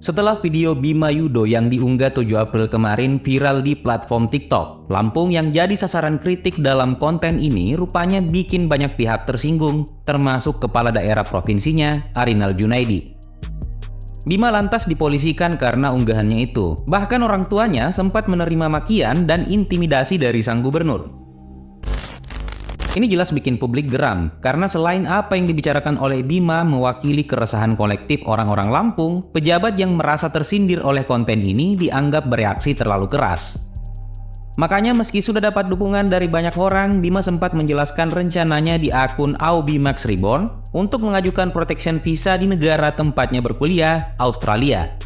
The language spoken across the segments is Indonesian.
Setelah video Bima Yudo yang diunggah 7 April kemarin viral di platform TikTok, Lampung yang jadi sasaran kritik dalam konten ini rupanya bikin banyak pihak tersinggung, termasuk kepala daerah provinsinya, Arinal Junaidi. Bima lantas dipolisikan karena unggahannya itu. Bahkan orang tuanya sempat menerima makian dan intimidasi dari sang gubernur. Ini jelas bikin publik geram, karena selain apa yang dibicarakan oleh Bima mewakili keresahan kolektif orang-orang Lampung, pejabat yang merasa tersindir oleh konten ini dianggap bereaksi terlalu keras. Makanya meski sudah dapat dukungan dari banyak orang, Bima sempat menjelaskan rencananya di akun Aubimax Reborn untuk mengajukan protection visa di negara tempatnya berkuliah, Australia.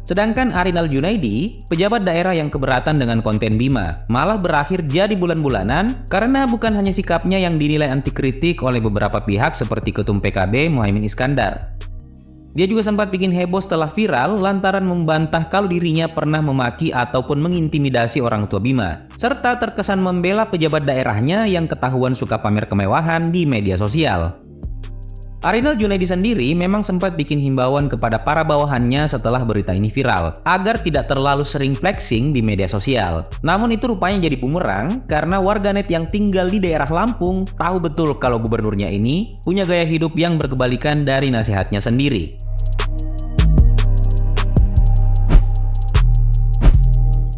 Sedangkan Arinal Junaidi, pejabat daerah yang keberatan dengan konten Bima, malah berakhir jadi bulan-bulanan karena bukan hanya sikapnya yang dinilai anti kritik oleh beberapa pihak seperti Ketum PKB Muhaimin Iskandar. Dia juga sempat bikin heboh setelah viral lantaran membantah kalau dirinya pernah memaki ataupun mengintimidasi orang tua Bima, serta terkesan membela pejabat daerahnya yang ketahuan suka pamer kemewahan di media sosial. Arinal Junaidi sendiri memang sempat bikin himbauan kepada para bawahannya setelah berita ini viral, agar tidak terlalu sering flexing di media sosial. Namun itu rupanya jadi bumerang karena warganet yang tinggal di daerah Lampung tahu betul kalau gubernurnya ini punya gaya hidup yang berkebalikan dari nasihatnya sendiri.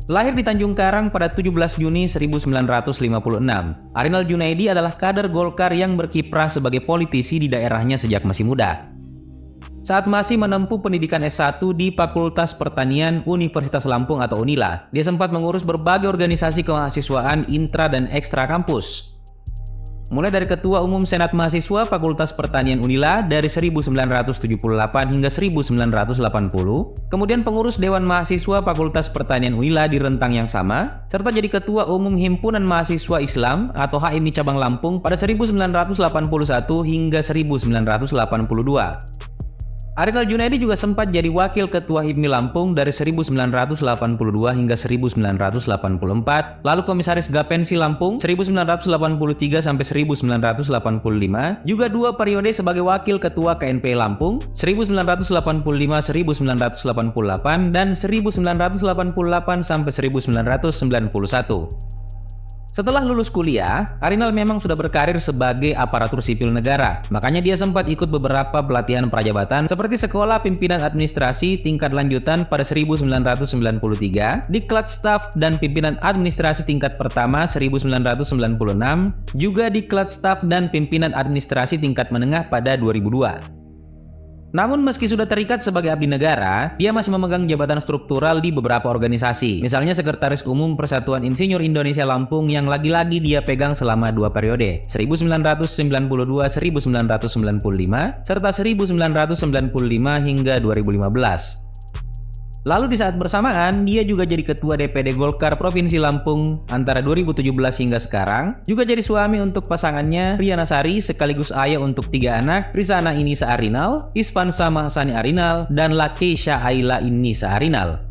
Lahir di Tanjung Karang pada 17 Juni 1956, Arinal Junaidi adalah kader Golkar yang berkiprah sebagai politisi di daerahnya sejak masih muda. Saat masih menempuh pendidikan S1 di Fakultas Pertanian Universitas Lampung atau UNILA, dia sempat mengurus berbagai organisasi kemahasiswaan intra dan ekstra kampus. Mulai dari Ketua Umum Senat Mahasiswa Fakultas Pertanian UNILA dari 1978 hingga 1980, kemudian pengurus Dewan Mahasiswa Fakultas Pertanian UNILA di rentang yang sama, serta jadi Ketua Umum Himpunan Mahasiswa Islam atau HMI Cabang Lampung pada 1981 hingga 1982. Arinal Junaidi juga sempat jadi Wakil Ketua HIPMI Lampung dari 1982 hingga 1984, lalu Komisaris Gapensi Lampung 1983 sampai 1985, juga 2 periode sebagai Wakil Ketua KNP Lampung 1985-1988 dan 1988 sampai 1991. Setelah lulus kuliah, Arinal memang sudah berkarir sebagai aparatur sipil negara. Makanya dia sempat ikut beberapa pelatihan prajabatan seperti Sekolah Pimpinan Administrasi Tingkat Lanjutan pada 1993, Diklat Staf dan Pimpinan Administrasi Tingkat Pertama 1996, juga Diklat Staf dan Pimpinan Administrasi Tingkat Menengah pada 2002. Namun meski sudah terikat sebagai abdi negara, dia masih memegang jabatan struktural di beberapa organisasi. Misalnya Sekretaris Umum Persatuan Insinyur Indonesia Lampung yang lagi-lagi dia pegang selama 2 periode, 1992-1995, serta 1995 hingga 2015. Lalu di saat bersamaan, dia juga jadi Ketua DPD Golkar Provinsi Lampung antara 2017 hingga sekarang, juga jadi suami untuk pasangannya Riana Sari sekaligus ayah untuk 3 anak, Rizana Inisa Arinal, Isfansa Mahsani Arinal, dan Lakeisha Aila Inisa Arinal.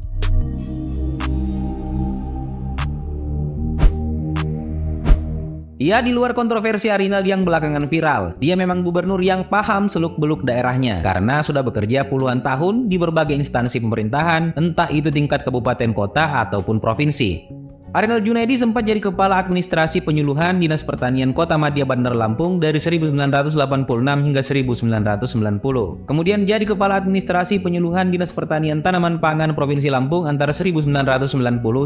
Di luar kontroversi Arinal yang belakangan viral, dia memang gubernur yang paham seluk-beluk daerahnya karena sudah bekerja puluhan tahun di berbagai instansi pemerintahan, entah itu tingkat kabupaten kota ataupun provinsi. Arinal Junaidi sempat jadi Kepala Administrasi Penyuluhan Dinas Pertanian Kota Madya Bandar Lampung dari 1986 hingga 1990. Kemudian jadi Kepala Administrasi Penyuluhan Dinas Pertanian Tanaman Pangan Provinsi Lampung antara 1990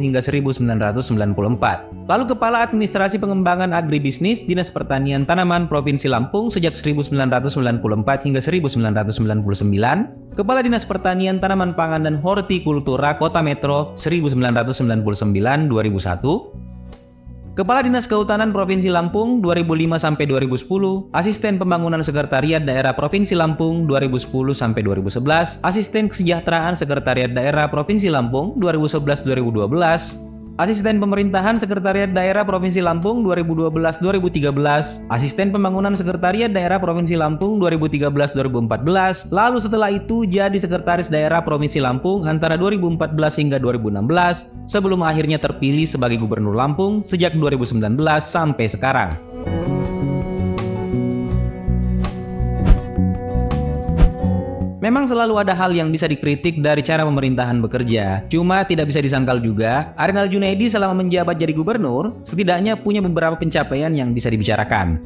hingga 1994. Lalu Kepala Administrasi Pengembangan Agribisnis Dinas Pertanian Tanaman Provinsi Lampung sejak 1994 hingga 1999. Kepala Dinas Pertanian Tanaman Pangan dan Hortikultura Kota Metro 1999-2001, Kepala Dinas Kehutanan Provinsi Lampung 2005 sampai 2010, Asisten Pembangunan Sekretariat Daerah Provinsi Lampung 2010 sampai 2011, Asisten Kesejahteraan Sekretariat Daerah Provinsi Lampung 2011-2012, Asisten Pemerintahan Sekretariat Daerah Provinsi Lampung 2012-2013, Asisten Pembangunan Sekretariat Daerah Provinsi Lampung 2013-2014, lalu setelah itu jadi Sekretaris Daerah Provinsi Lampung antara 2014 hingga 2016, sebelum akhirnya terpilih sebagai Gubernur Lampung sejak 2019 sampai sekarang. Memang selalu ada hal yang bisa dikritik dari cara pemerintahan bekerja. Cuma tidak bisa disangkal juga, Arinal Junaidi selama menjabat jadi gubernur, setidaknya punya beberapa pencapaian yang bisa dibicarakan.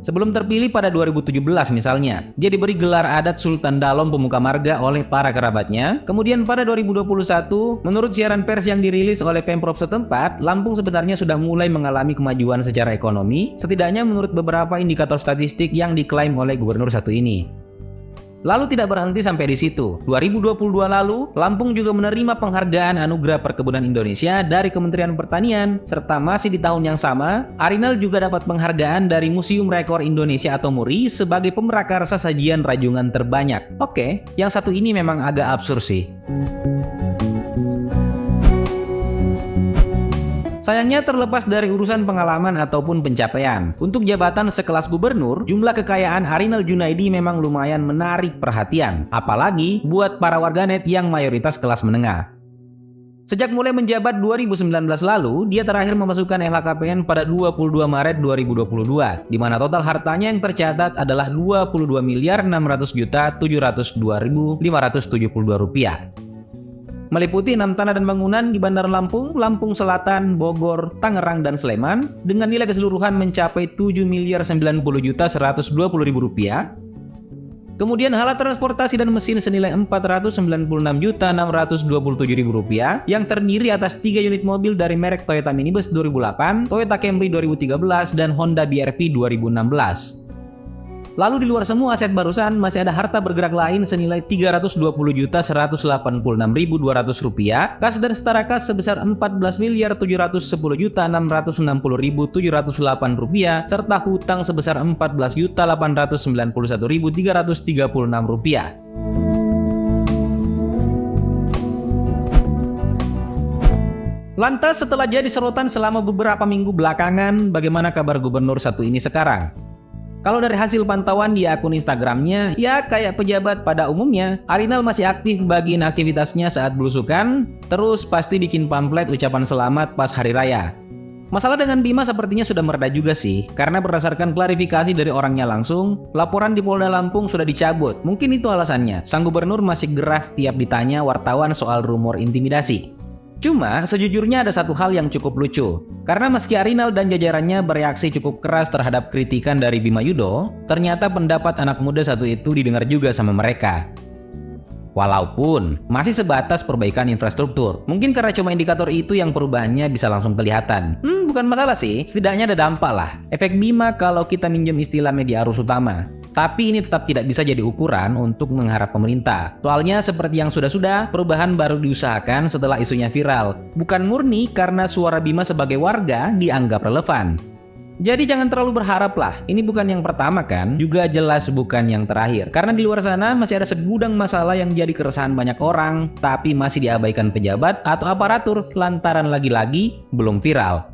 Sebelum terpilih pada 2017 misalnya, dia diberi gelar adat Sultan Dalom Pemuka Marga oleh para kerabatnya. Kemudian pada 2021, menurut siaran pers yang dirilis oleh Pemprov setempat, Lampung sebenarnya sudah mulai mengalami kemajuan secara ekonomi, setidaknya menurut beberapa indikator statistik yang diklaim oleh gubernur satu ini. Lalu tidak berhenti sampai di situ. 2022 lalu, Lampung juga menerima penghargaan Anugerah Perkebunan Indonesia dari Kementerian Pertanian. Serta masih di tahun yang sama, Arinal juga dapat penghargaan dari Museum Rekor Indonesia atau MURI sebagai pemrakarsa sajian rajungan terbanyak. Oke, yang satu ini memang agak absurd sih. Sayangnya terlepas dari urusan pengalaman ataupun pencapaian, untuk jabatan sekelas gubernur, jumlah kekayaan Arinal Junaidi memang lumayan menarik perhatian, apalagi buat para warganet yang mayoritas kelas menengah. Sejak mulai menjabat 2019 lalu, dia terakhir memasukkan LHKPN pada 22 Maret 2022, di mana total hartanya yang tercatat adalah Rp22.600.072.572. Meliputi 6 tanah dan bangunan di Bandar Lampung, Lampung Selatan, Bogor, Tangerang, dan Sleman dengan nilai keseluruhan mencapai Rp7.090.120.000. Kemudian alat transportasi dan mesin senilai Rp496.627.000 yang terdiri atas 3 unit mobil dari merek Toyota Minibus 2008, Toyota Camry 2013, dan Honda BRV 2016. Lalu di luar semua aset barusan masih ada harta bergerak lain senilai Rp320.186.200, kas dan setara kas sebesar Rp14.711.660.708, serta hutang sebesar Rp14.891.336. Lantas setelah jadi sorotan selama beberapa minggu belakangan, bagaimana kabar gubernur satu ini sekarang? Kalau dari hasil pantauan di akun Instagramnya, ya kayak pejabat pada umumnya, Arinal masih aktif bagiin aktivitasnya saat belusukan, terus pasti bikin pamflet ucapan selamat pas hari raya. Masalah dengan Bima sepertinya sudah mereda juga sih, karena berdasarkan klarifikasi dari orangnya langsung, laporan di Polda Lampung sudah dicabut. Mungkin itu alasannya, sang gubernur masih gerah tiap ditanya wartawan soal rumor intimidasi. Cuma, sejujurnya ada satu hal yang cukup lucu. Karena meski Arinal dan jajarannya bereaksi cukup keras terhadap kritikan dari Bima Yudho, ternyata pendapat anak muda satu itu didengar juga sama mereka. Walaupun masih sebatas perbaikan infrastruktur. Mungkin karena cuma indikator itu yang perubahannya bisa langsung kelihatan. Bukan masalah sih, setidaknya ada dampak lah. Efek Bima kalau kita minjem istilah media arus utama. Tapi ini tetap tidak bisa jadi ukuran untuk mengharap pemerintah. Soalnya seperti yang sudah-sudah, perubahan baru diusahakan setelah isunya viral. Bukan murni karena suara Bima sebagai warga dianggap relevan. Jadi jangan terlalu berharap lah, ini bukan yang pertama kan, juga jelas bukan yang terakhir. Karena di luar sana masih ada segudang masalah yang jadi keresahan banyak orang, tapi masih diabaikan pejabat atau aparatur lantaran lagi-lagi belum viral.